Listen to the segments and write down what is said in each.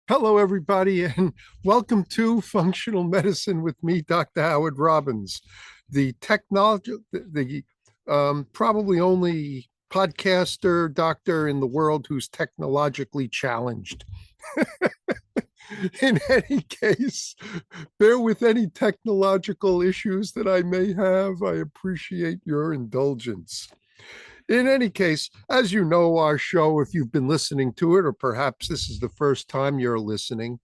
Hello, everybody, and welcome to Functional Medicine with me, Dr. Howard Robbins, the technology, the probably only podcaster doctor in the world who's technologically challenged. In any case, bear with any technological issues that I may have. I appreciate your indulgence. In any case, as you know, our show, if you've been listening to it, or perhaps this is the first time you're listening,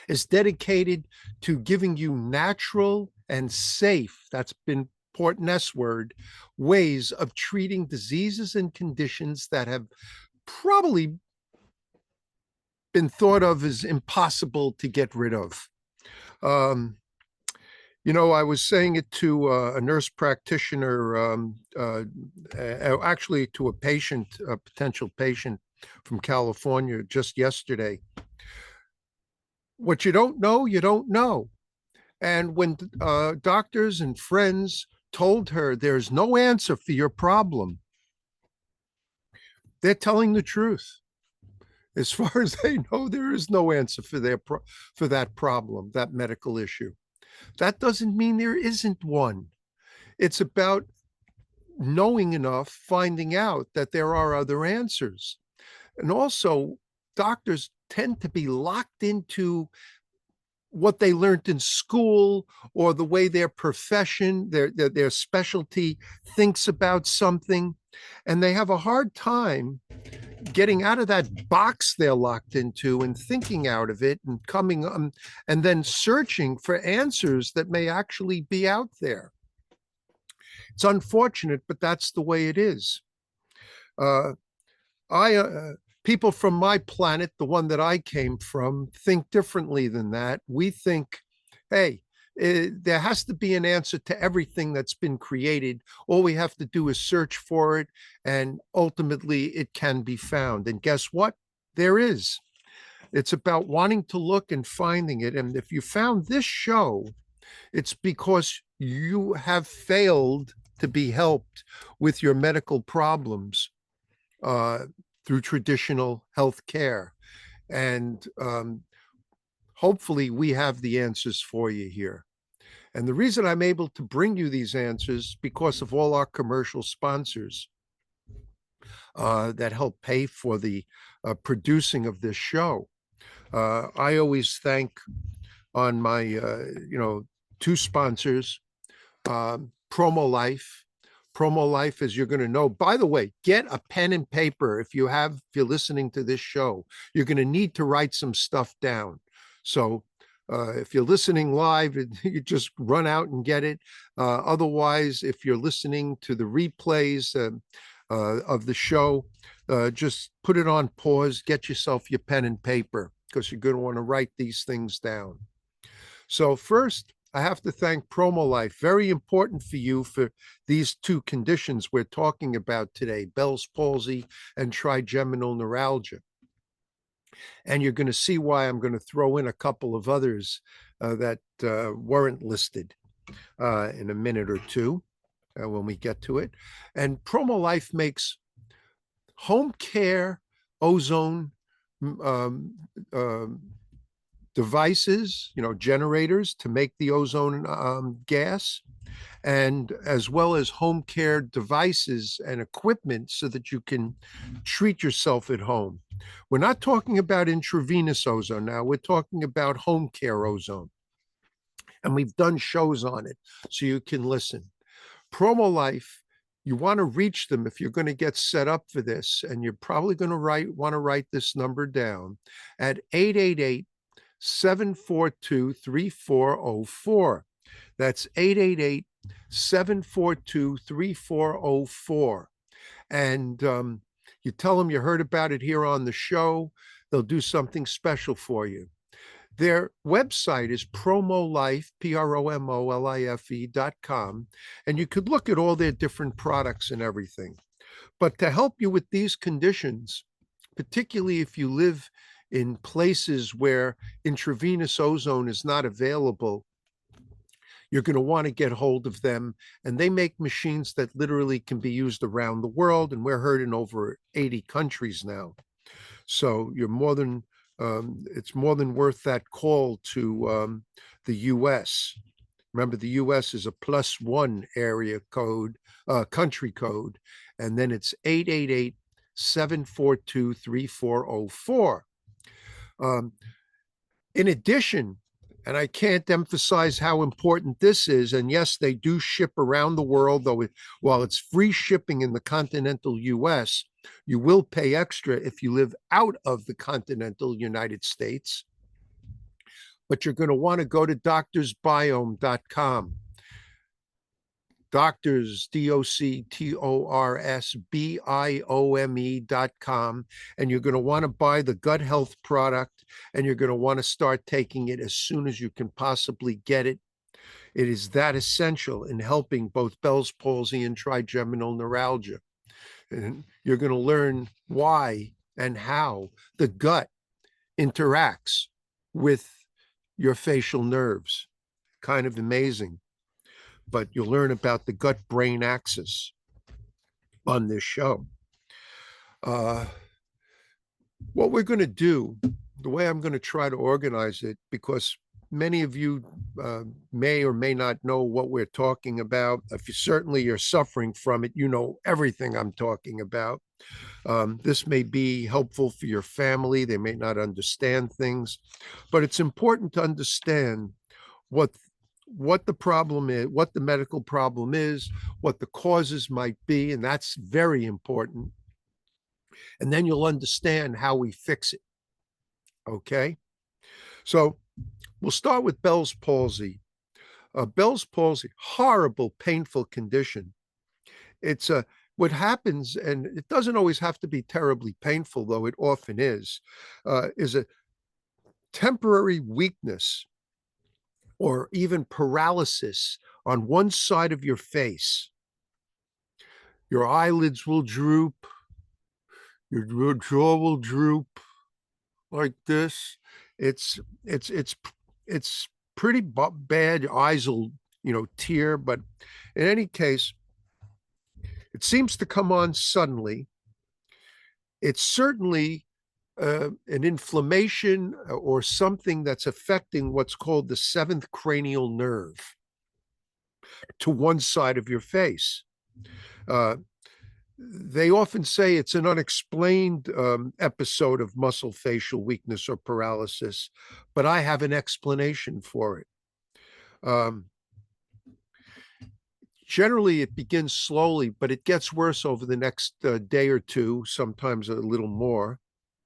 is dedicated to giving you natural and safe, that's been important S word, ways of treating diseases and conditions that have probably been thought of as impossible to get rid of. Um, I was saying it to a nurse practitioner, actually to a patient, a potential patient from California just yesterday. What you don't know, you don't know. And when doctors and friends told her there's no answer for your problem, they're telling the truth. As far as they know, there is no answer for that problem, that medical issue. That doesn't mean there isn't one. It's about knowing enough, finding out that there are other answers. And also, doctors tend to be locked into what they learned in school or the way their profession, their specialty thinks about something. And they have a hard time getting out of that box they're locked into and thinking out of it and coming and then searching for answers that may actually be out there. It's unfortunate, but that's the way it is. Uh, I People from my planet, the one that I came from, think differently than that. We think, hey, there has to be an answer to everything that's been created. All we have to do is search for it, and ultimately it can be found. And guess what? There is. It's about wanting to look and finding it. And if you found this show, it's because you have failed to be helped with your medical problems uh, through traditional health care. And hopefully, we have the answers for you here. And the reason I'm able to bring you these answers because of all our commercial sponsors that help pay for the producing of this show. I always thank on my, two sponsors, Promo Life. Promo Life, as you're going to know. By the way, get a pen and paper if you're listening to this show. You're going to need to write some stuff down. So if you're listening live, you just run out and get it. Otherwise, if you're listening to the replays of the show, just put it on pause, get yourself your pen and paper because you're going to want to write these things down. So first, I have to thank Promo Life. Very important for you for these two conditions we're talking about today, Bell's palsy and trigeminal neuralgia. And you're going to see why I'm going to throw in a couple of others that weren't listed in a minute or two when we get to it. And Promo Life makes home care ozone devices, generators to make the ozone gas, and as well as home care devices and equipment so that you can treat yourself at home. We're not talking about intravenous ozone now, we're talking about home care ozone. And we've done shows on it, so you can listen. Promo Life, you want to reach them if you're going to get set up for this, and you're probably going to want to write this number down at 888 742 3404. That's 888 742 3404. And you tell them you heard about it here on the show, they'll do something special for you. Their website is promolife, promolife.com, and you could look at all their different products and everything. But to help you with these conditions, particularly if you live in places where intravenous ozone is not available, you're going to want to get hold of them. And they make machines that literally can be used around the world. And we're heard in over 80 countries now. So you're more than It's more than worth that call to the US. Remember, the US is a +1 area code, country code, and then it's 888-742-3404. In addition, and I can't emphasize how important this is, and yes, they do ship around the world, though while it's free shipping in the continental US, you will pay extra if you live out of the continental United States. But you're going to want to go to doctorsbiome.com. Doctors, DOCTORSBIOME.com, and you're going to want to buy the gut health product, and you're going to want to start taking it as soon as you can possibly get it. It is that essential in helping both Bell's palsy and trigeminal neuralgia. And you're going to learn why and how the gut interacts with your facial nerves. Kind of amazing. But you'll learn about the gut-brain axis on this show. What we're going to do, the way I'm going to try to organize it, because many of you may or may not know what we're talking about. If you certainly you're suffering from it, you know everything I'm talking about. This may be helpful for your family. They may not understand things, but it's important to understand what the problem is, what the medical problem is, what the causes might be, and that's very important. And then you'll understand how we fix it. Okay? So we'll start with Bell's palsy. Bell's palsy, horrible, painful condition. It's what happens, and it doesn't always have to be terribly painful, though it often is a temporary weakness or even paralysis on one side of your face. Your eyelids will droop, your jaw will droop like this. It's pretty bad. Your eyes will, tear, but in any case, it seems to come on suddenly. It's certainly an inflammation or something that's affecting what's called the seventh cranial nerve to one side of your face. They often say it's an unexplained episode of muscle facial weakness or paralysis, but I have an explanation for it. Generally, it begins slowly, but it gets worse over the next day or two, sometimes a little more.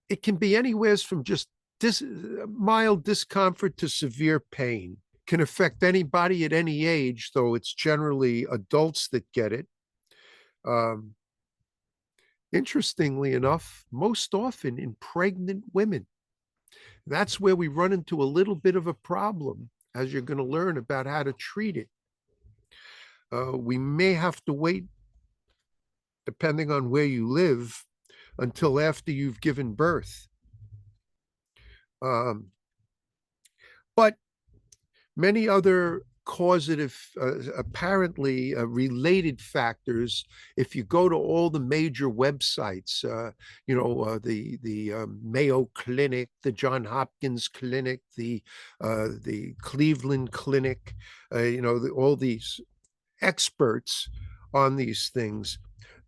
It can be anywhere from just mild discomfort to severe pain. Can affect anybody at any age, though it's generally adults that get it. Interestingly enough, most often in pregnant women. That's where we run into a little bit of a problem, as you're going to learn about how to treat it. We may have to wait, depending on where you live, until after you've given birth. But many other causative, apparently related factors, if you go to all the major websites, the Mayo Clinic, the John Hopkins Clinic, the Cleveland Clinic, all these experts on these things,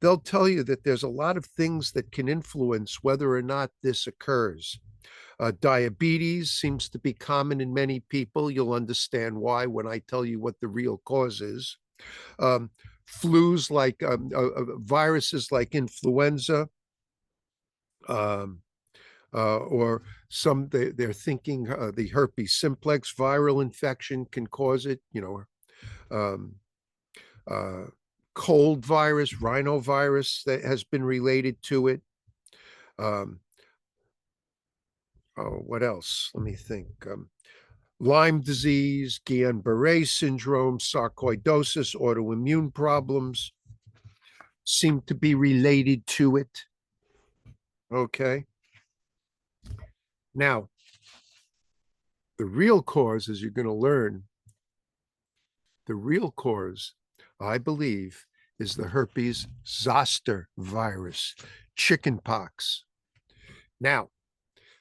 they'll tell you that there's a lot of things that can influence whether or not this occurs. Diabetes seems to be common in many people. You'll understand why when I tell you what the real cause is. Flus like viruses like influenza, or they're thinking the herpes simplex viral infection can cause it. Cold virus, rhinovirus that has been related to it. What else? Let me think. Lyme disease, Guillain-Barré syndrome, sarcoidosis, autoimmune problems seem to be related to it. Okay. Now, the real cause, as you're going to learn, the real cause, I believe, is the Herpes Zoster Virus, chickenpox. Now,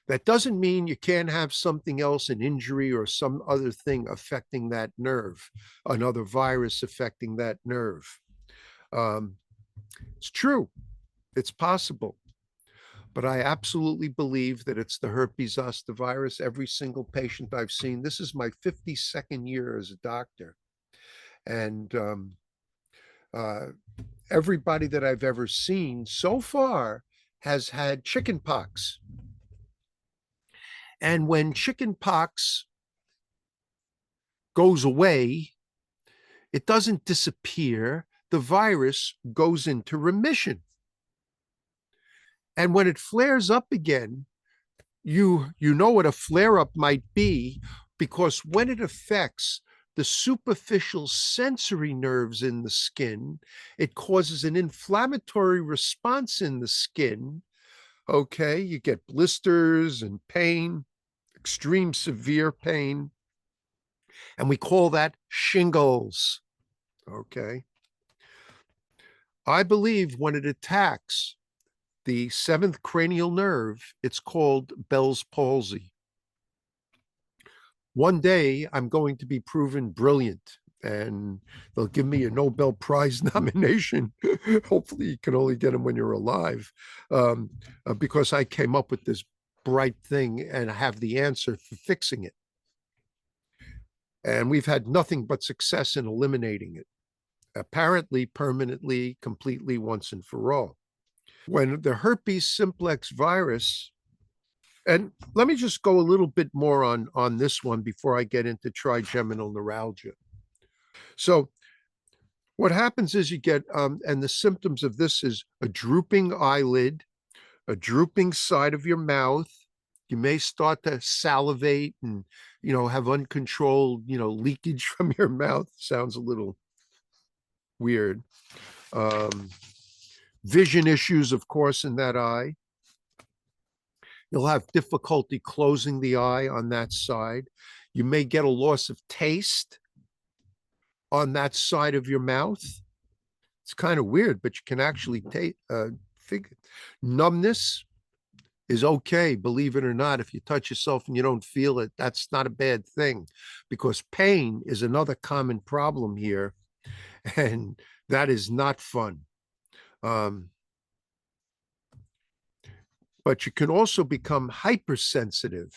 That doesn't mean you can't have something else, an injury or some other thing affecting that nerve, another virus affecting that nerve. Um, it's true, it's possible, but I absolutely believe that it's the herpes zoster virus. Every single patient I've seen, this is my 52nd year as a doctor, and uh, everybody that I've ever seen so far has had chicken pox. And when chicken pox goes away, it doesn't disappear. The virus goes into remission. And when it flares up again, you know what a flare up might be, because when it affects the superficial sensory nerves in the skin, it causes an inflammatory response in the skin. Okay, you get blisters and pain, extreme severe pain, and we call that shingles. Okay, I believe when it attacks the seventh cranial nerve, it's called Bell's palsy. One day I'm going to be proven brilliant and they'll give me a Nobel Prize nomination. Hopefully you can only get them when you're alive, because I came up with this bright thing and have the answer for fixing it. And we've had nothing but success in eliminating it, apparently permanently, completely, once and for all. When the herpes simplex virus, and let me just go a little bit more on this one before I get into trigeminal neuralgia. So what happens is you get, and the symptoms of this is a drooping eyelid, a drooping side of your mouth. You may start to salivate and, have uncontrolled, leakage from your mouth. Sounds a little weird. Um, Vision issues, of course, in that eye. You'll have difficulty closing the eye on that side. You may get a loss of taste on that side of your mouth. It's kind of weird, but you can actually figure. Numbness is okay, believe it or not. If you touch yourself and you don't feel it, that's not a bad thing, because pain is another common problem here, and that is not fun. But you can also become hypersensitive,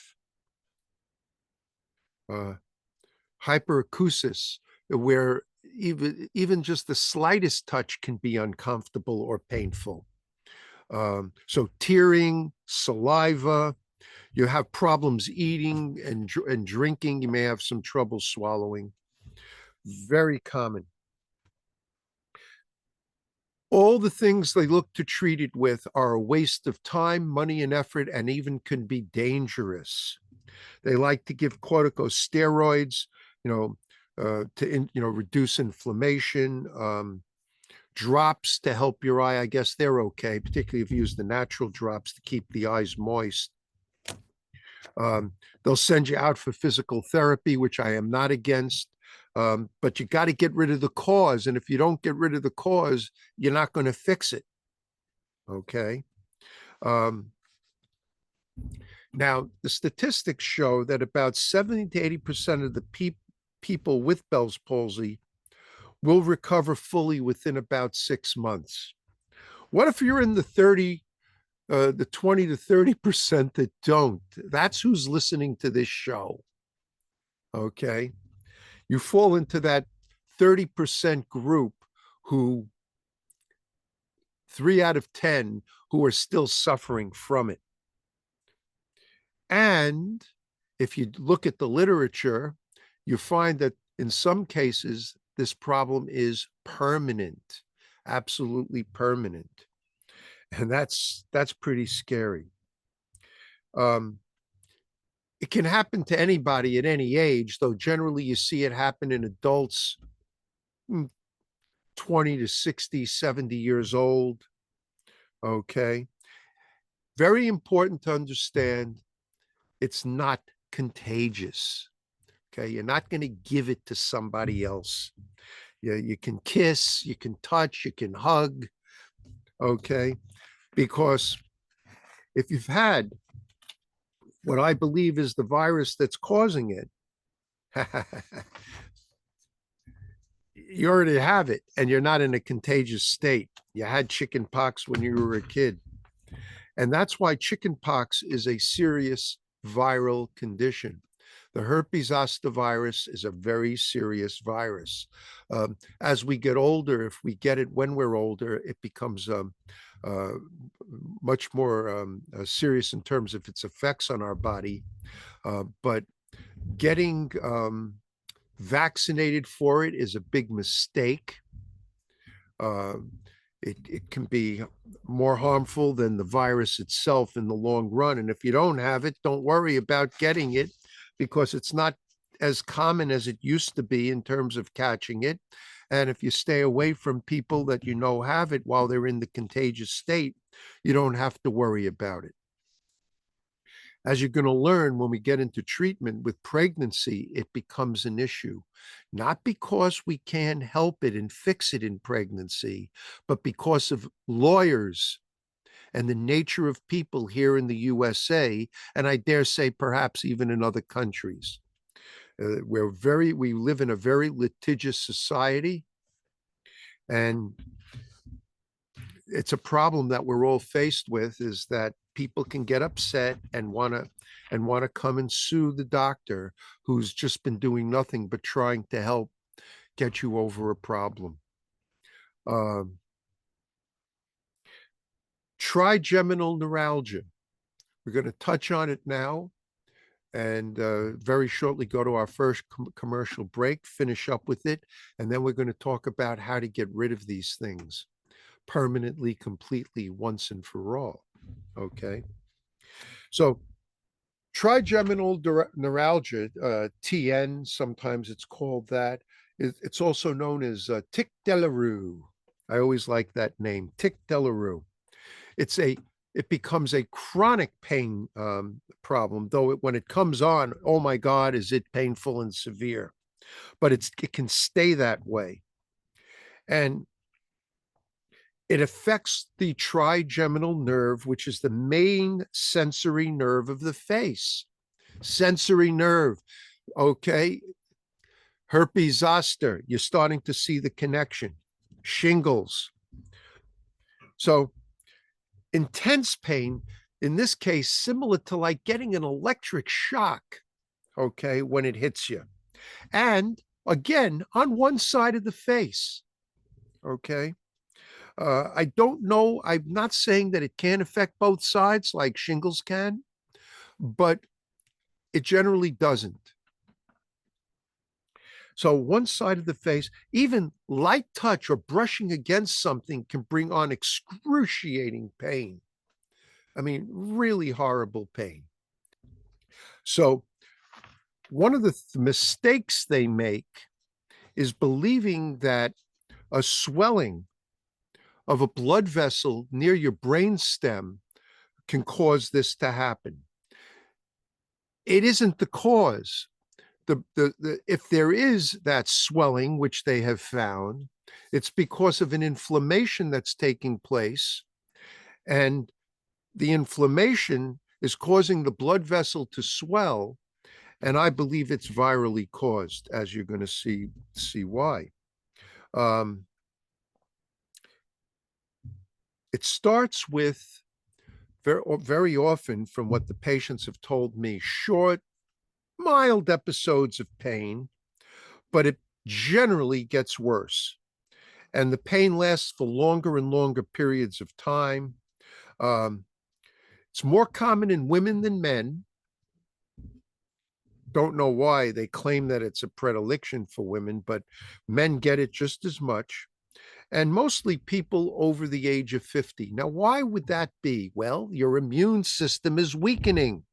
hyperacusis, where even just the slightest touch can be uncomfortable or painful. So tearing, saliva, you have problems eating and drinking, you may have some trouble swallowing. Very common. All the things they look to treat it with are a waste of time, money, and effort, and even can be dangerous. They like to give corticosteroids, to reduce inflammation. Drops to help your eye. I guess they're okay, particularly if you use the natural drops to keep the eyes moist. They'll send you out for physical therapy, which I am not against. But you got to get rid of the cause. And if you don't get rid of the cause, you're not going to fix it. Okay. Now, the statistics show that about 70 to 80% of the people with Bell's palsy will recover fully within about 6 months. What if you're in the 20 to 30% that don't? That's who's listening to this show. Okay. You fall into that 30% group who 3 out of 10 who are still suffering from it. And if you look at the literature, you find that in some cases, this problem is permanent, absolutely permanent. And that's pretty scary. It can happen to anybody at any age, though generally you see it happen in adults 20 to 60, 70 years old. Okay. Very important to understand, it's not contagious. Okay. You're not going to give it to somebody else. You can kiss, you can touch, you can hug. Okay. Because if you've had what I believe is the virus that's causing it, you already have it and you're not in a contagious state. You had chicken pox when you were a kid. And that's why chicken pox is a serious viral condition. The herpes zoster virus is a very serious virus. As we get older, if we get it when we're older, it becomes uh, much more serious in terms of its effects on our body. But getting vaccinated for it is a big mistake. Uh, it can be more harmful than the virus itself in the long run. And if you don't have it, don't worry about getting it because it's not as common as it used to be in terms of catching it. And if you stay away from people that you know have it while they're in the contagious state, you don't have to worry about it. As you're going to learn when we get into treatment with pregnancy, it becomes an issue, not because we can't help it and fix it in pregnancy, but because of lawyers and the nature of people here in the USA, and I dare say perhaps even in other countries. We live in a very litigious society, and it's a problem that we're all faced with is that people can get upset and want to come and sue the doctor who's just been doing nothing but trying to help get you over a problem. Um, Trigeminal neuralgia. We're going to touch on it now and very shortly go to our first commercial break, finish up with it, and then we're going to talk about how to get rid of these things permanently, completely, once and for all. Okay. So trigeminal neuralgia, TN, sometimes it's called that. It's also known as tic douloureux. I always like that name, tic douloureux. It becomes a chronic pain problem, though when it comes on, oh my God, is it painful and severe? But it can stay that way. And it affects the trigeminal nerve, which is the main sensory nerve of the face. Sensory nerve. Okay. Herpes zoster, you're starting to see the connection. Shingles. So intense pain, in this case, similar to like getting an electric shock, okay, when it hits you. And again, on one side of the face, okay. I don't know. I'm not saying that it can affect both sides like shingles can, but it generally doesn't. So one side of the face, even light touch or brushing against something can bring on excruciating pain. I mean, really horrible pain. So one of the mistakes they make is believing that a swelling of a blood vessel near your brain stem can cause this to happen. It isn't the cause. If there is that swelling, which they have found, it's because of an inflammation that's taking place. And the inflammation is causing the blood vessel to swell. And I believe it's virally caused, as you're going to see why. It starts with very often, from what the patients have told me, short, mild episodes of pain, but it generally gets worse. And the pain lasts for longer and longer periods of time. It's more common in women than men. Don't know why they claim that it's a predilection for women, but men get it just as much. And mostly people over the age of 50. Now, why would that be? Well, your immune system is weakening.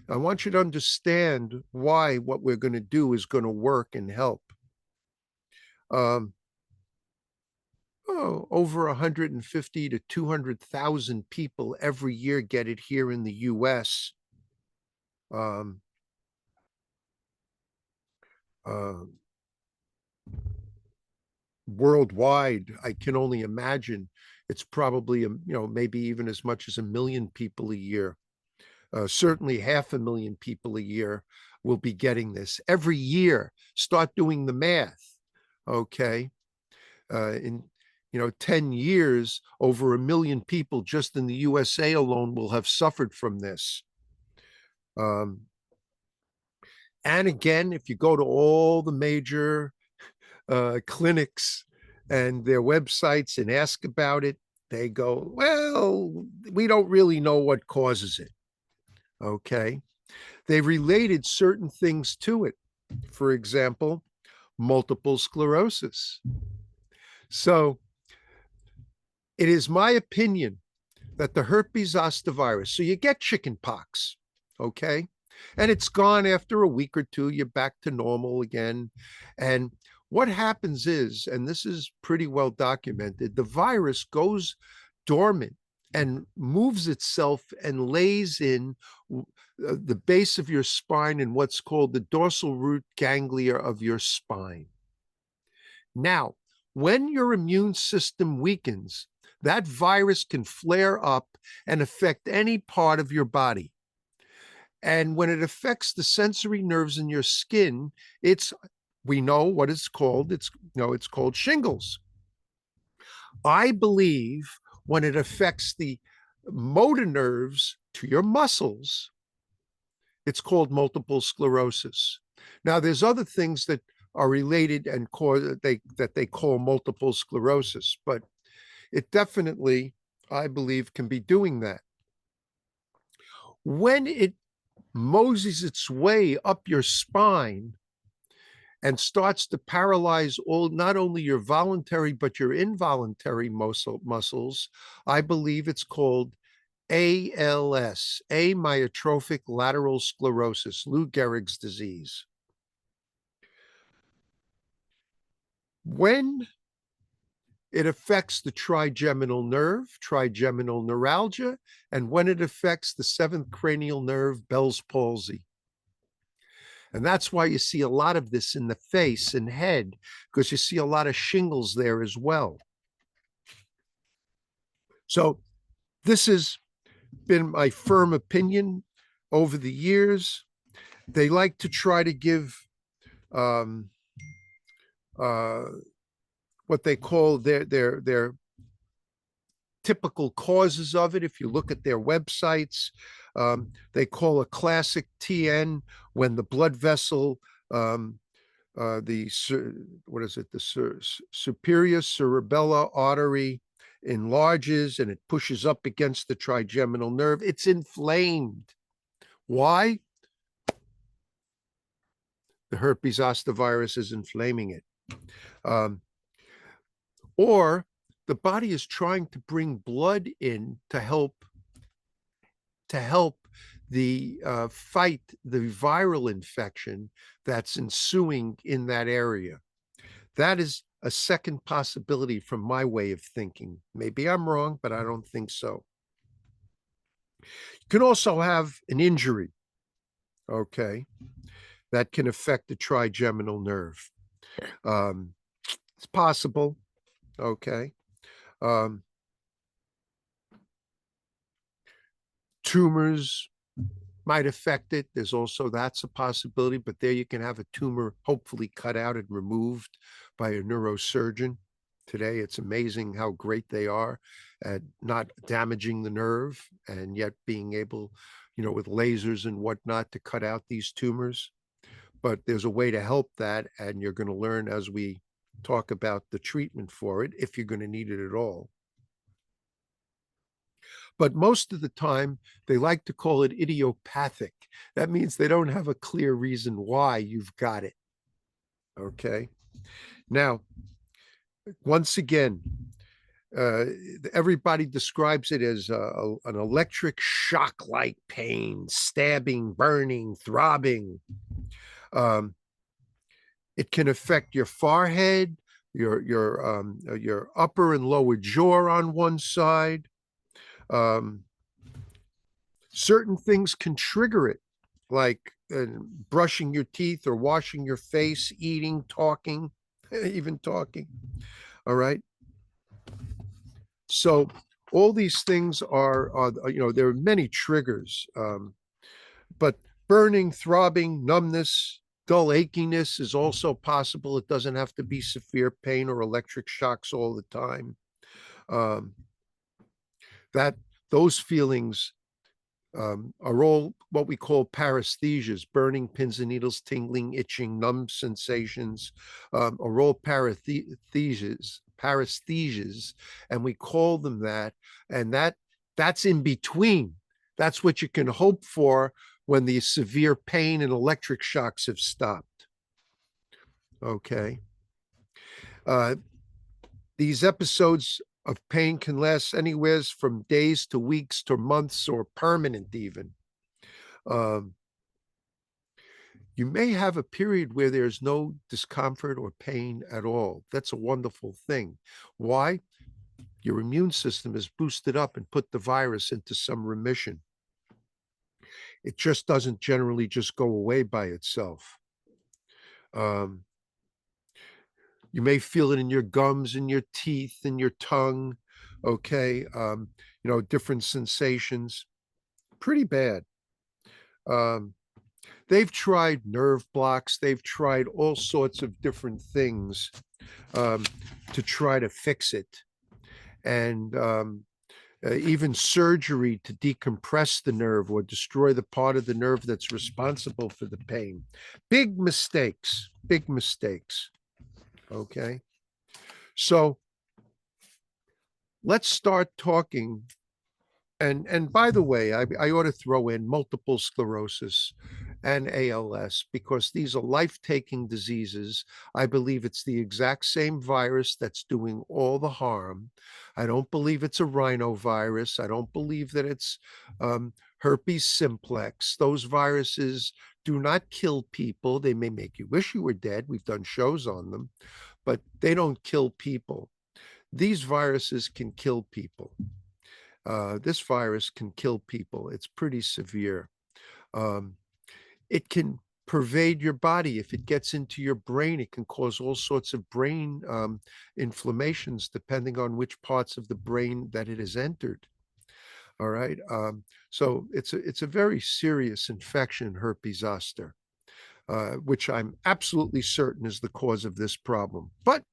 I want you to understand why what we're going to do is going to work and help. Over 150 to 200,000 people every year get it here in the US. Uh, Worldwide, I can only imagine it's probably maybe even as much as 1 million people a year Certainly 500,000 people a year will be getting this every year. Start doing the math. Okay. In 10 years, over 1 million people just in the USA alone will have suffered from this. And again, if you go to all the major clinics and their websites and ask about it, they go, well, we don't really know what causes it. Okay. They related certain things to it. For example, multiple sclerosis. So it is my opinion that the herpes zoster virus, so you get chicken pox, okay? And it's gone after a week or two, you're back to normal again. And what happens is, and this is pretty well documented, the virus goes dormant and moves itself and lays in the base of your spine in what's called the dorsal root ganglia of your spine. Now, when your immune system weakens, that virus can flare up and affect any part of your body. And when it affects the sensory nerves in your skin, we know what it's called. It's called shingles. I believe when it affects the motor nerves to your muscles, it's called multiple sclerosis. Now, there's other things that are related and that they call multiple sclerosis, but it definitely, I believe, can be doing that. When it moseys its way up your spine and starts to paralyze not only your voluntary but your involuntary muscles, I believe it's called ALS, amyotrophic lateral sclerosis, Lou Gehrig's disease. When it affects the trigeminal nerve, trigeminal neuralgia, and when it affects the seventh cranial nerve, Bell's palsy. And that's why you see a lot of this in the face and head, because you see a lot of shingles there as well. So this has been my firm opinion over the years. They like to try to give what they call their typical causes of it. If you look at their websites, they call a classic TN when the blood vessel, the superior cerebellar artery enlarges and it pushes up against the trigeminal nerve. It's inflamed. Why? The herpes zoster virus is inflaming it. Or the body is trying to bring blood in to help the fight the viral infection that's ensuing in that area. That is a second possibility from my way of thinking. Maybe I'm wrong, but I don't think so. You can also have an injury, okay, that can affect the trigeminal nerve. It's possible, okay. Tumors might affect it. That's a possibility, but there you can have a tumor hopefully cut out and removed by a neurosurgeon. Today, it's amazing how great they are at not damaging the nerve and yet being able, with lasers and whatnot to cut out these tumors. But there's a way to help that, and you're going to learn as we talk about the treatment for it, if you're going to need it at all. But most of the time, they like to call it idiopathic. That means they don't have a clear reason why you've got it. Okay. Now, once again, everybody describes it as an electric shock-like pain, stabbing, burning, throbbing. It can affect your forehead, your upper and lower jaw on one side. Certain things can trigger it, like brushing your teeth or washing your face, eating, talking, even talking. All right. So all these things are there are many triggers. But burning, throbbing, numbness, dull achiness is also possible. It doesn't have to be severe pain or electric shocks all the time. Um, that those feelings are all what we call paresthesias: burning, pins and needles, tingling, itching, numb sensations, are all paresthesias, and we call them that. And that's in between. That's what you can hope for when the severe pain and electric shocks have stopped. Okay. Uh, these episodes of pain can last anywhere from days to weeks to months or permanent even. Um, you may have a period where there's no discomfort or pain at all. That's a wonderful thing. Why? Your immune system is boosted up and put the virus into some remission. It just doesn't generally just go away by itself. Um, you may feel it in your gums, in your teeth, in your tongue. Okay. Different sensations. Pretty bad. Um, they've tried nerve blocks. They've tried all sorts of different things um, to try to fix it. And even surgery to decompress the nerve or destroy the part of the nerve that's responsible for the pain. Big mistakes, big mistakes. Okay. So let's start talking. And by the way, I ought to throw in multiple sclerosis and ALS because these are life-taking diseases. I believe it's the exact same virus that's doing all the harm. I don't believe it's a rhinovirus. I don't believe that it's herpes simplex. Those viruses do not kill people. They may make you wish you were dead. We've done shows on them, but they don't kill people. These viruses can kill people. This virus can kill people. It's pretty severe. Um, it can pervade your body. If it gets into your brain, it can cause all sorts of brain inflammations depending on which parts of the brain that it has entered. All right. So it's a very serious infection, herpes zoster, which I'm absolutely certain is the cause of this problem. But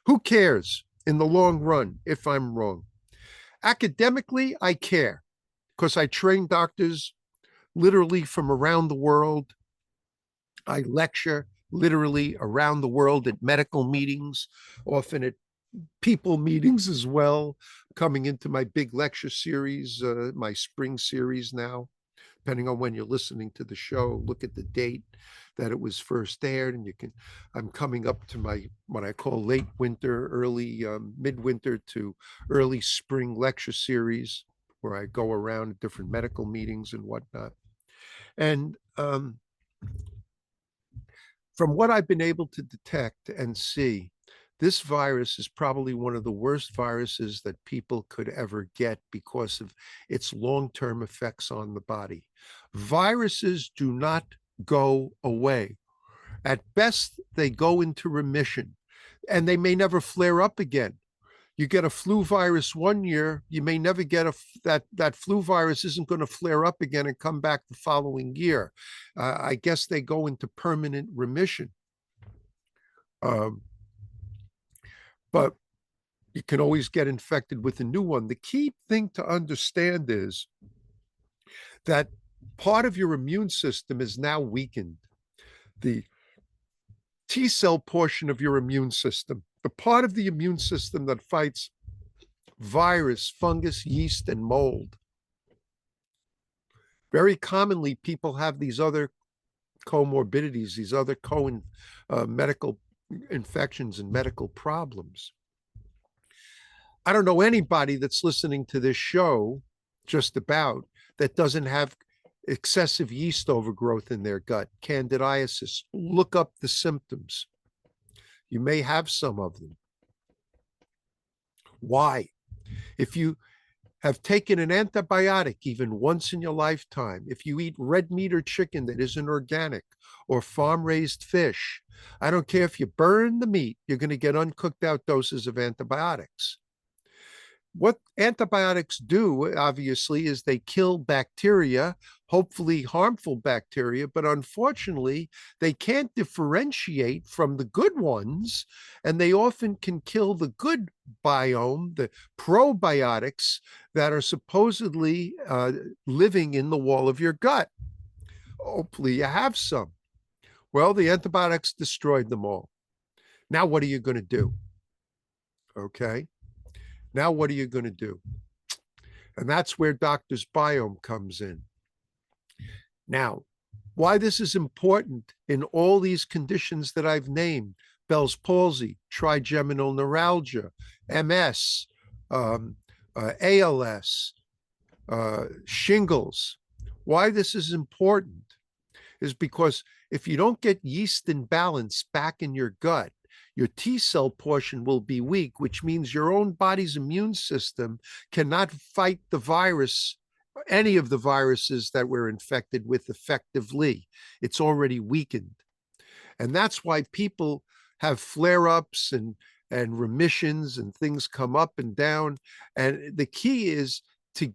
who cares in the long run if I'm wrong? Academically, I care because I train doctors literally from around the world. I lecture literally around the world at medical meetings, often at people meetings as well, coming into my big lecture series, my spring series now. Depending on when you're listening to the show, look at the date that it was first aired, and I'm coming up to my what I call late winter, early midwinter to early spring lecture series, where I go around at different medical meetings and whatnot. And from what I've been able to detect and see, this virus is probably one of the worst viruses that people could ever get because of its long-term effects on the body. Viruses do not go away. At best, they go into remission, and they may never flare up again. You get a flu virus one year, you may never get that flu virus isn't going to flare up again and come back the following year. I guess they go into permanent remission. Um, but you can always get infected with a new one. The key thing to understand is that part of your immune system is now weakened. The T cell portion of your immune system, the part of the immune system that fights virus, fungus, yeast, and mold. Very commonly, people have these other comorbidities, these other medical infections and medical problems. I don't know anybody that's listening to this show, just about, that doesn't have excessive yeast overgrowth in their gut, candidiasis. Look up the symptoms. You may have some of them. Why? If you have taken an antibiotic even once in your lifetime, if you eat red meat or chicken that isn't organic or farm-raised fish, I don't care if you burn the meat, you're going to get uncooked out doses of antibiotics. what antibiotics do, obviously, is they kill bacteria, hopefully harmful bacteria, but unfortunately, they can't differentiate from the good ones, and they often can kill the good biome, the probiotics that are supposedly living in the wall of your gut. Hopefully, you have some. Well, the antibiotics destroyed them all. Now, what are you going to do? Okay. Now, what are you going to do? And that's where Doctor's Biome comes in. Now, why this is important in all these conditions that I've named: Bell's palsy, trigeminal neuralgia, MS, ALS, shingles. Why this is important is because if you don't get yeast and balance back in your gut, your T cell portion will be weak, which means your own body's immune system cannot fight the virus, any of the viruses that we're infected with, effectively. It's already weakened. And that's why people have flare-ups and remissions, and things come up and down. And the key is to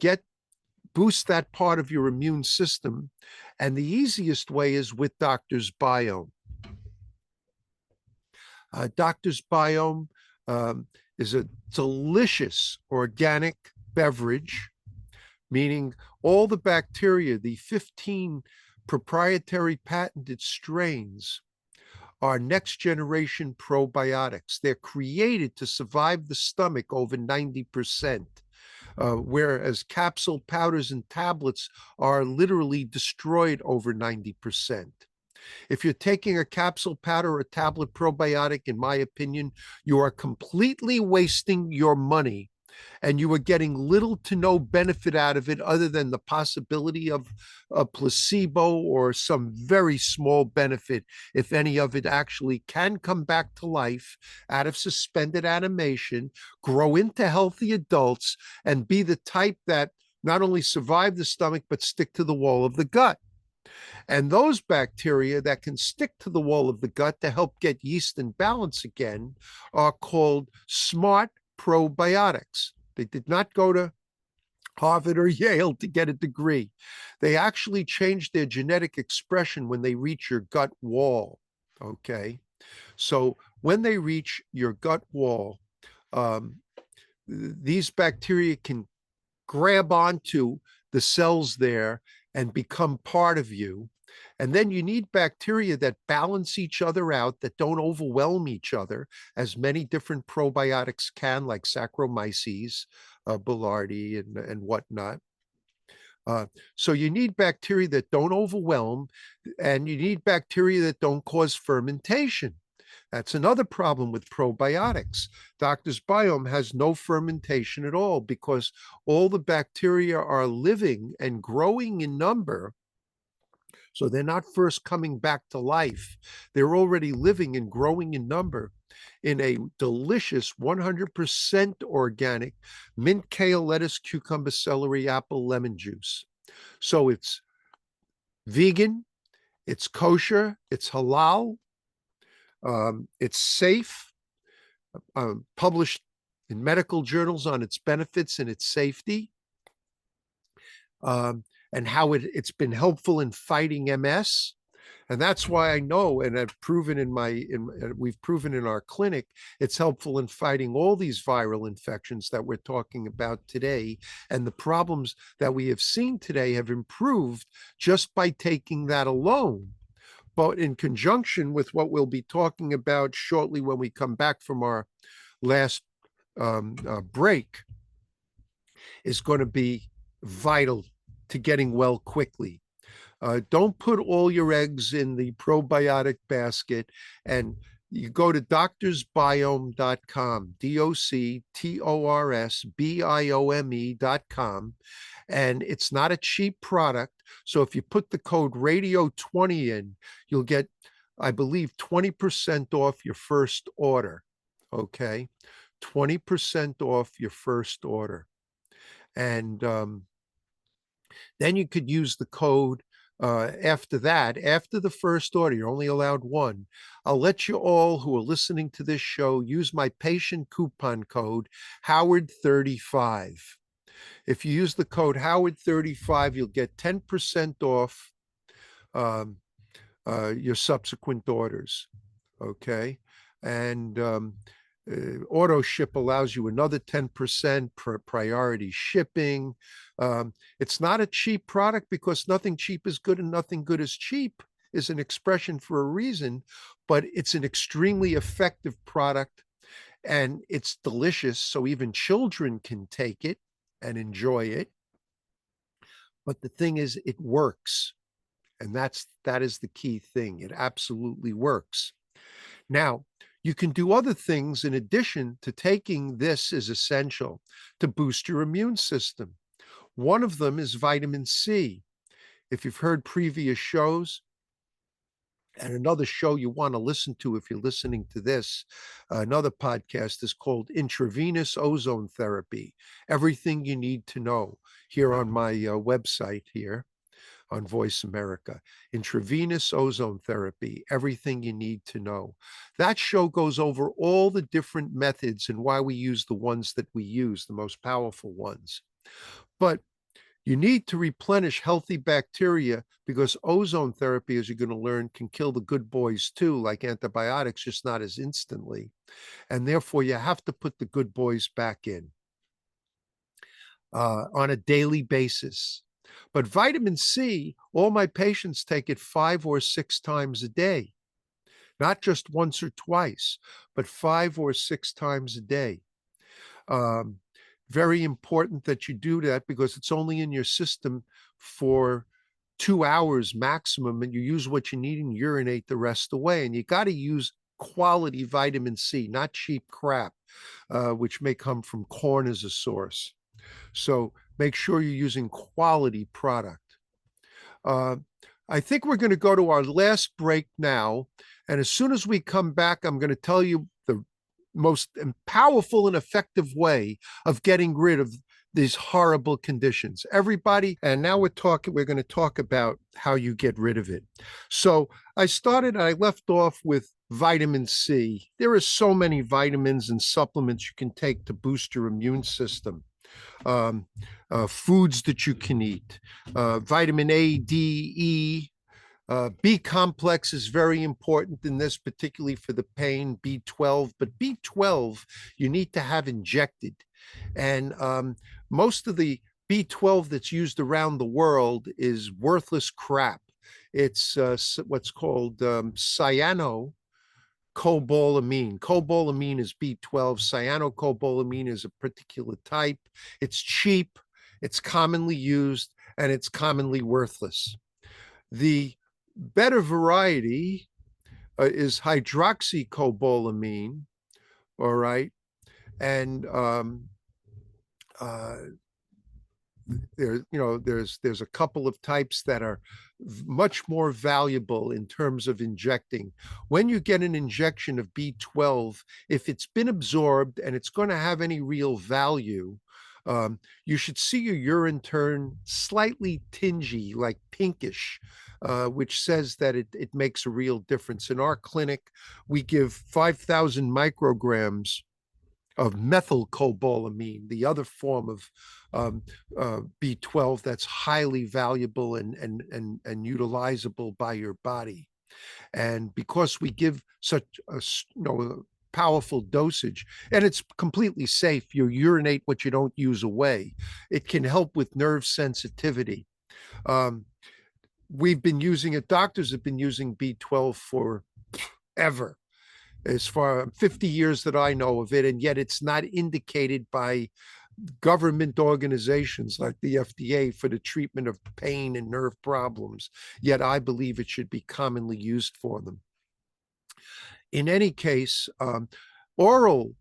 boost that part of your immune system. And the easiest way is with Doctor's Biome. Doctor's Biome is a delicious organic beverage, meaning all the bacteria, the 15 proprietary patented strains, are next generation probiotics. They're created to survive the stomach over 90%. Whereas capsule powders and tablets are literally destroyed over 90%. If you're taking a capsule powder or a tablet probiotic, in my opinion, you are completely wasting your money, and you are getting little to no benefit out of it other than the possibility of a placebo or some very small benefit, if any of it actually can come back to life out of suspended animation, grow into healthy adults, and be the type that not only survive the stomach, but stick to the wall of the gut. And those bacteria that can stick to the wall of the gut to help get yeast in balance again are called smart probiotics. They did not go to Harvard or Yale to get a degree. They actually change their genetic expression when they reach your gut wall. Okay. So when they reach your gut wall, these bacteria can grab onto the cells there and become part of you. And then you need bacteria that balance each other out, that don't overwhelm each other, as many different probiotics can, like Saccharomyces, Boulardii, and whatnot. So you need bacteria that don't overwhelm, and you need bacteria that don't cause fermentation. That's another problem with probiotics. Doctor's Biome has no fermentation at all because all the bacteria are living and growing in number. So they're not first coming back to life. They're already living and growing in number in a delicious 100% organic mint, kale, lettuce, cucumber, celery, apple, lemon juice. So it's vegan, it's kosher, it's halal, it's safe, published in medical journals on its benefits and its safety, and how it's been helpful in fighting MS. And that's why I know, and I've proven we've proven in our clinic, it's helpful in fighting all these viral infections that we're talking about today. And the problems that we have seen today have improved just by taking that alone. But in conjunction with what we'll be talking about shortly when we come back from our last break, is going to be vital to getting well quickly. Don't put all your eggs in the probiotic basket, and you go to doctorsbiome.com, doctorsbiome.com, and it's not a cheap product. So if you put the code radio20 in, you'll get, I believe, 20% off your first order. Okay, 20% off your first order. And then you could use the code After that, after the first order, you're only allowed one. I'll let you all who are listening to this show use my patient coupon code, Howard35. If you use the code Howard35, you'll get 10% off um, your subsequent orders. Okay. And auto ship allows you another 10% priority shipping. It's not a cheap product because nothing cheap is good and nothing good is cheap is an expression for a reason, but it's an extremely effective product and it's delicious. So even children can take it and enjoy it. But the thing is, it works. And that is the key thing. It absolutely works. Now, you can do other things in addition to taking this is essential to boost your immune system. One of them is vitamin C. If you've heard previous shows, and another show you want to listen to if you're listening to this, another podcast is called Intravenous Ozone Therapy. Everything you need to know here on my website here on Voice America. Intravenous Ozone Therapy, everything you need to know. That show goes over all the different methods and why we use the ones that we use, the most powerful ones. But you need to replenish healthy bacteria because ozone therapy, as you're going to learn, can kill the good boys too, like antibiotics, just not as instantly. And therefore, you have to put the good boys back in on a daily basis. But vitamin C, all my patients take it 5 or 6 times a day, not just once or twice, but 5 or 6 times a day. Very important that you do that because it's only in your system for 2 hours maximum, and you use what you need and urinate the rest away. And you got to use quality vitamin C, not cheap crap, which may come from corn as a source. So make sure you're using quality product. I think we're going to go to our last break now. And as soon as we come back, I'm going to tell you the most powerful and effective way of getting rid of these horrible conditions. Everybody, and now we're going to talk about how you get rid of it. So I left off with vitamin C. There are so many vitamins and supplements you can take to boost your immune system. Foods that you can eat, vitamin A, D, E. B complex is very important in this, particularly for the pain, B12, but B12 you need to have injected. And most of the B12 that's used around the world is worthless crap. It's what's called cyanocobalamine. Cobalamin is B12. Cyanocobalamin is a particular type. It's cheap, it's commonly used, and it's commonly worthless. The better variety is hydroxycobalamin, all right? And there's a couple of types that are much more valuable in terms of injecting. When you get an injection of B12, if it's been absorbed and it's going to have any real value, you should see your urine turn slightly tingy, like pinkish, which says that it makes a real difference. In our clinic, we give 5,000 micrograms of methylcobalamin, the other form of B12 that's highly valuable and utilizable by your body. And because we give such a powerful dosage, and it's completely safe, you urinate what you don't use away, it can help with nerve sensitivity. We've been using it, doctors have been using B12 forever, as far 50 years that I know of it, and yet it's not indicated by government organizations like the FDA for the treatment of pain and nerve problems, yet I believe it should be commonly used for them. In any case, oral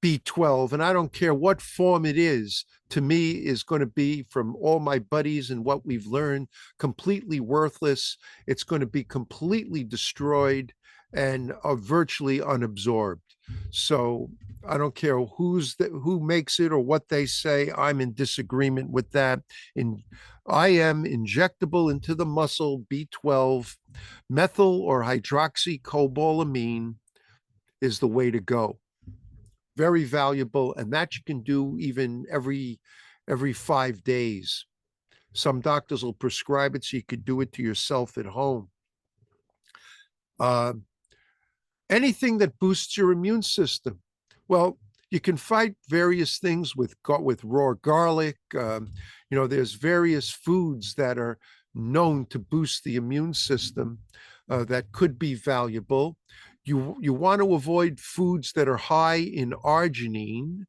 B12, and I don't care what form it is, to me is going to be, from all my buddies and what we've learned, completely worthless. It's going to be completely destroyed and are virtually unabsorbed. So I don't care who makes it or what they say. I'm in disagreement with that. In IM injectable into the muscle B12, methyl or hydroxycobalamin is the way to go. Very valuable, and that you can do even every 5 days. Some doctors will prescribe it so you could do it to yourself at home. Uh, Anything that boosts your immune system. Well, you can fight various things with raw garlic. There's various foods that are known to boost the immune system that could be valuable. You want to avoid foods that are high in arginine,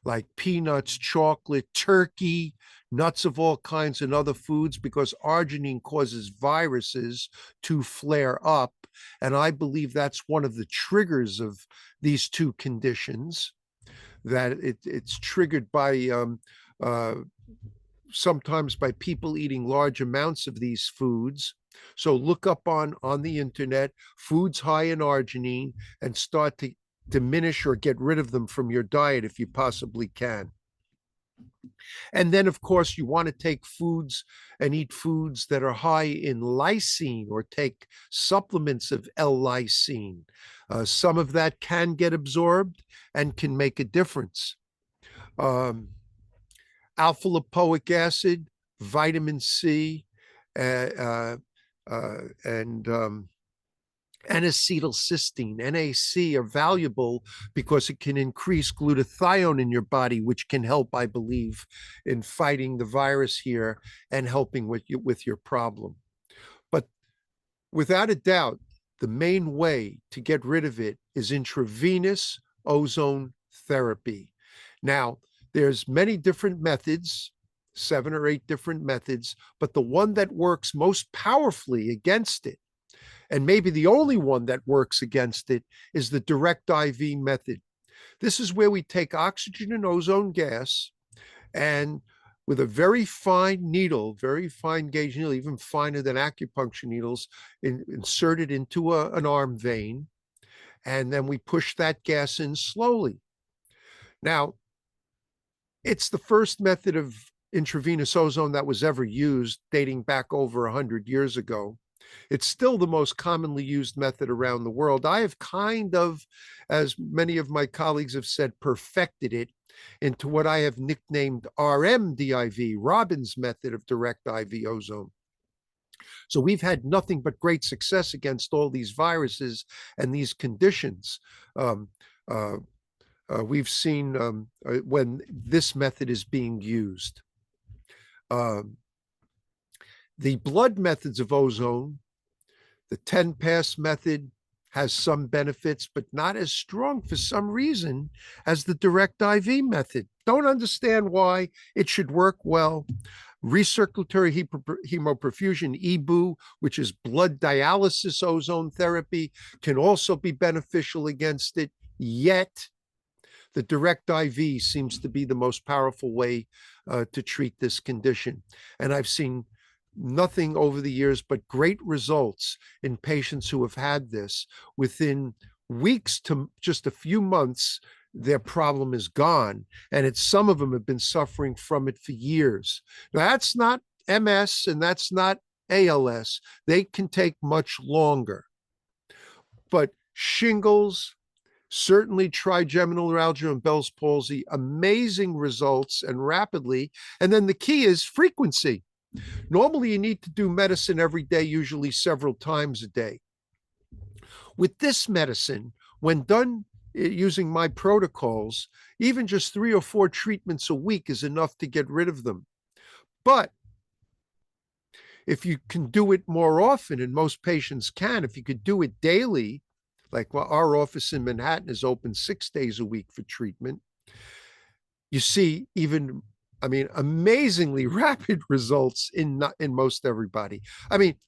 like peanuts, chocolate, turkey, nuts of all kinds, and other foods, because arginine causes viruses to flare up. And I believe that's one of the triggers of these two conditions, that it's triggered by sometimes by people eating large amounts of these foods. So look up on the internet foods high in arginine and start to diminish or get rid of them from your diet if you possibly can. And then, of course, you want to take foods and eat foods that are high in lysine, or take supplements of L-lysine. Some of that can get absorbed and can make a difference. Alpha lipoic acid, vitamin C, and N-acetylcysteine, NAC, are valuable because it can increase glutathione in your body, which can help, I believe, in fighting the virus here and helping with your problem. But without a doubt, the main way to get rid of it is intravenous ozone therapy. Now, there's many different methods, 7 or 8 different methods, but the one that works most powerfully against it, and maybe the only one that works against it, is the direct IV method. This is where we take oxygen and ozone gas, and with a very fine needle, very fine gauge needle, even finer than acupuncture needles, insert it into an arm vein, and then we push that gas in slowly. Now, it's the first method of intravenous ozone that was ever used, dating back over 100 years ago. It's still the most commonly used method around the world. I have kind of, as many of my colleagues have said, perfected it into what I have nicknamed RMDIV, Robin's method of direct IV ozone. So we've had nothing but great success against all these viruses and these conditions. We've seen when this method is being used. The blood methods of ozone, the 10-pass method, has some benefits, but not as strong for some reason as the direct IV method. Don't understand why. It should work well. Recirculatory hemoperfusion, EBU, which is blood dialysis ozone therapy, can also be beneficial against it. Yet, the direct IV seems to be the most powerful way to treat this condition. And I've seen nothing over the years but great results in patients who have had this. Within weeks to just a few months, their problem is gone. And some of them have been suffering from it for years. Now, that's not MS and that's not ALS. They can take much longer. But shingles, certainly trigeminal neuralgia and Bell's palsy, amazing results and rapidly. And then the key is frequency. Normally, you need to do medicine every day, usually several times a day. With this medicine, when done using my protocols, even just 3 or 4 treatments a week is enough to get rid of them. But if you can do it more often, and most patients can, if you could do it daily, like our office in Manhattan is open 6 days a week for treatment, you see even, amazingly rapid results in most everybody.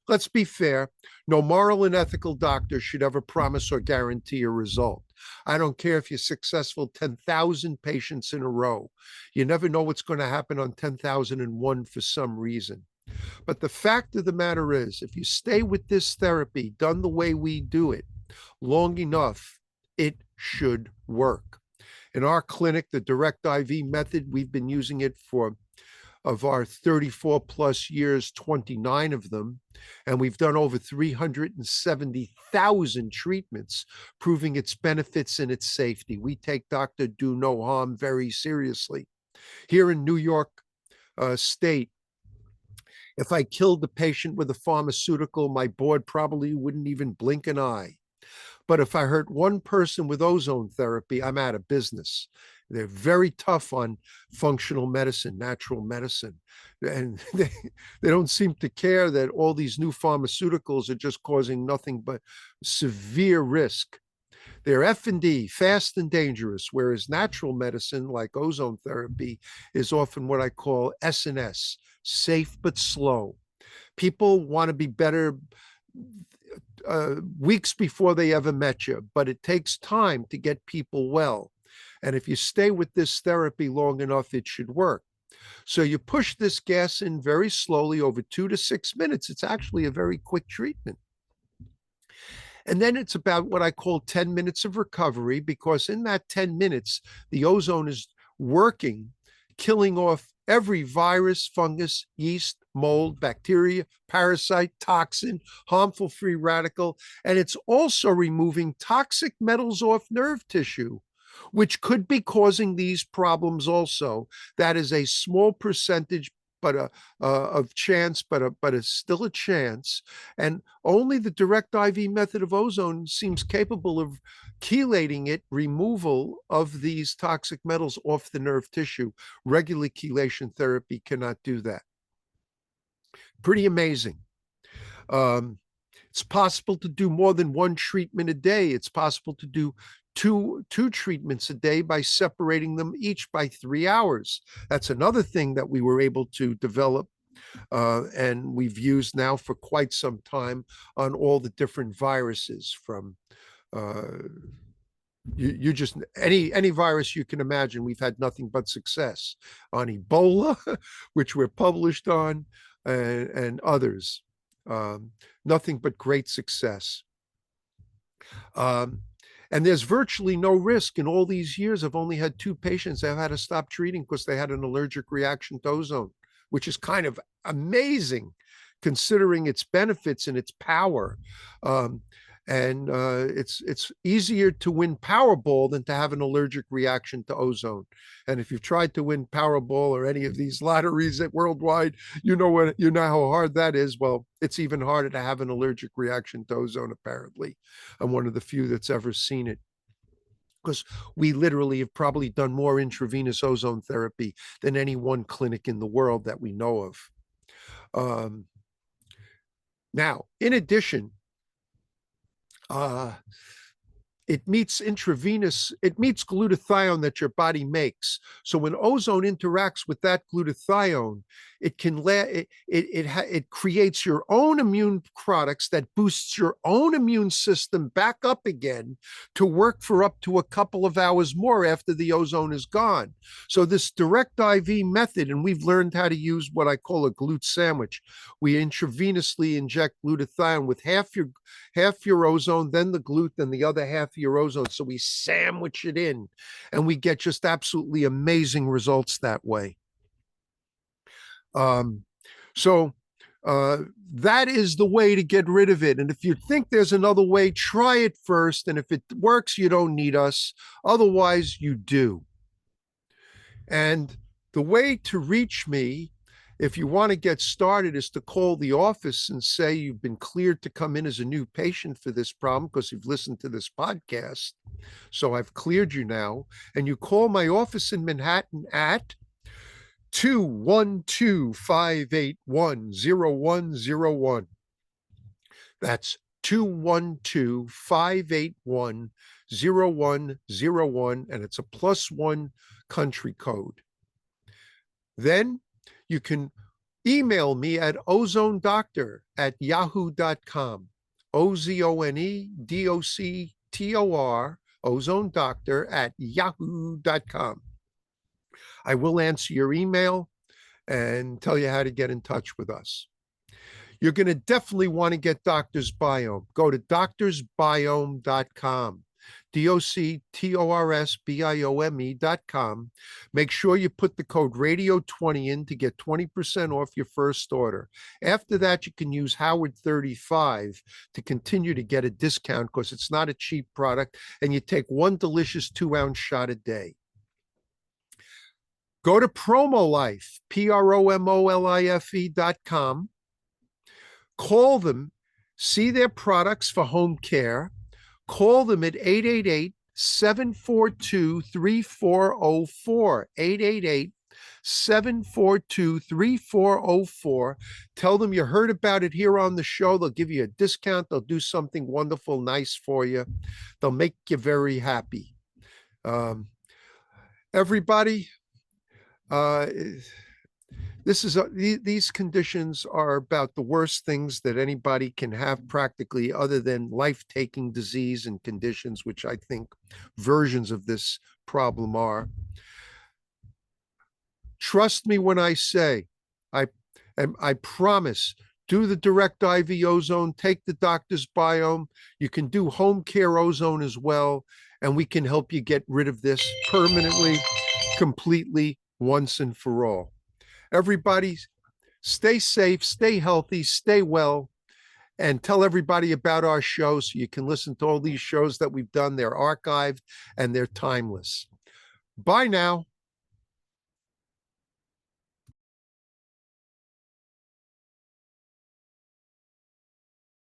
Let's be fair. No moral and ethical doctor should ever promise or guarantee a result. I don't care if you're successful 10,000 patients in a row. You never know what's going to happen on 10,001 for some reason. But the fact of the matter is, if you stay with this therapy done the way we do it long enough, it should work. In our clinic, the direct IV method, we've been using it for, of our 34 plus years, 29 of them, and we've done over 370,000 treatments, proving its benefits and its safety. We take Dr. Do No Harm very seriously. Here in New York State, if I killed the patient with a pharmaceutical, my board probably wouldn't even blink an eye. But if I hurt one person with ozone therapy, I'm out of business. They're very tough on functional medicine, natural medicine. And they don't seem to care that all these new pharmaceuticals are just causing nothing but severe risk. They're F&D, fast and dangerous, whereas natural medicine like ozone therapy is often what I call S&S, safe but slow. People want to be better weeks before they ever met you, but it takes time to get people well. And if you stay with this therapy long enough, it should work. So you push this gas in very slowly over 2 to 6 minutes. It's actually a very quick treatment. And then it's about what I call 10 minutes of recovery, because in that 10 minutes, the ozone is working, killing off every virus, fungus, yeast, mold, bacteria, parasite, toxin, harmful free radical, and it's also removing toxic metals off nerve tissue, which could be causing these problems also. That is a small percentage of chance, but it's still a chance. And only the direct IV method of ozone seems capable of chelating it, removal of these toxic metals off the nerve tissue. Regular chelation therapy cannot do that. Pretty amazing. It's possible to do more than one treatment a day. It's possible to do two treatments a day by separating them each by 3 hours. That's another thing that we were able to develop, and we've used now for quite some time on all the different viruses, from you just any virus you can imagine. We've had nothing but success on Ebola, which we're published on, and others. Nothing but great success. And there's virtually no risk. In all these years, I've only had 2 patients I've had to stop treating because they had an allergic reaction to ozone, which is kind of amazing considering its benefits and its power. It's easier to win Powerball than to have an allergic reaction to ozone. And if you've tried to win Powerball or any of these lotteries worldwide, you know how hard that is. Well, it's even harder to have an allergic reaction to ozone, apparently. I'm one of the few that's ever seen it, because we literally have probably done more intravenous ozone therapy than any one clinic in the world that we know of. Now, in addition, it meets glutathione that your body makes. So when ozone interacts with that glutathione, it creates your own immune products that boosts your own immune system back up again to work for up to a couple of hours more after the ozone is gone. So this direct IV method, and we've learned how to use what I call a glut sandwich. We intravenously inject glutathione with half your ozone, then the glut, then the other half of your ozone. So we sandwich it in, and we get just absolutely amazing results that way. That is the way to get rid of it. And if you think there's another way, try it first. And if it works, you don't need us. Otherwise, you do. And the way to reach me, if you want to get started, is to call the office and say you've been cleared to come in as a new patient for this problem because you've listened to this podcast. So I've cleared you now. And you call my office in Manhattan at 212-581-0101. That's 212-581-0101, and it's a +1 country code. Then you can email me at ozonedoctor@yahoo.com, OZONEDOCTOR, ozonedoctor@yahoo.com. I will answer your email and tell you how to get in touch with us. You're going to definitely want to get Doctor's Biome. Go to doctorsbiome.com. DOCTORSBIOME.com. Make sure you put the code radio20 in to get 20% off your first order. After that, you can use Howard35 to continue to get a discount because it's not a cheap product, and you take one delicious 2-ounce shot a day. Go to PromoLife, PROMOLIFE.com. Call them, see their products for home care. Call them at 888-742-3404, 888-742-3404. Tell them you heard about it here on the show. They'll give you a discount. They'll do something wonderful, nice for you. They'll make you very happy. Everybody, these conditions are about the worst things that anybody can have practically, other than life-taking disease and conditions, which I think versions of this problem are. Trust me when I say, I promise, do the direct IV ozone, take the doctor's biome. You can do home care ozone as well, and we can help you get rid of this permanently, completely, once and for all. Everybody, stay safe, stay healthy, stay well, and tell everybody about our show so you can listen to all these shows that we've done. They're archived and they're timeless. Bye now.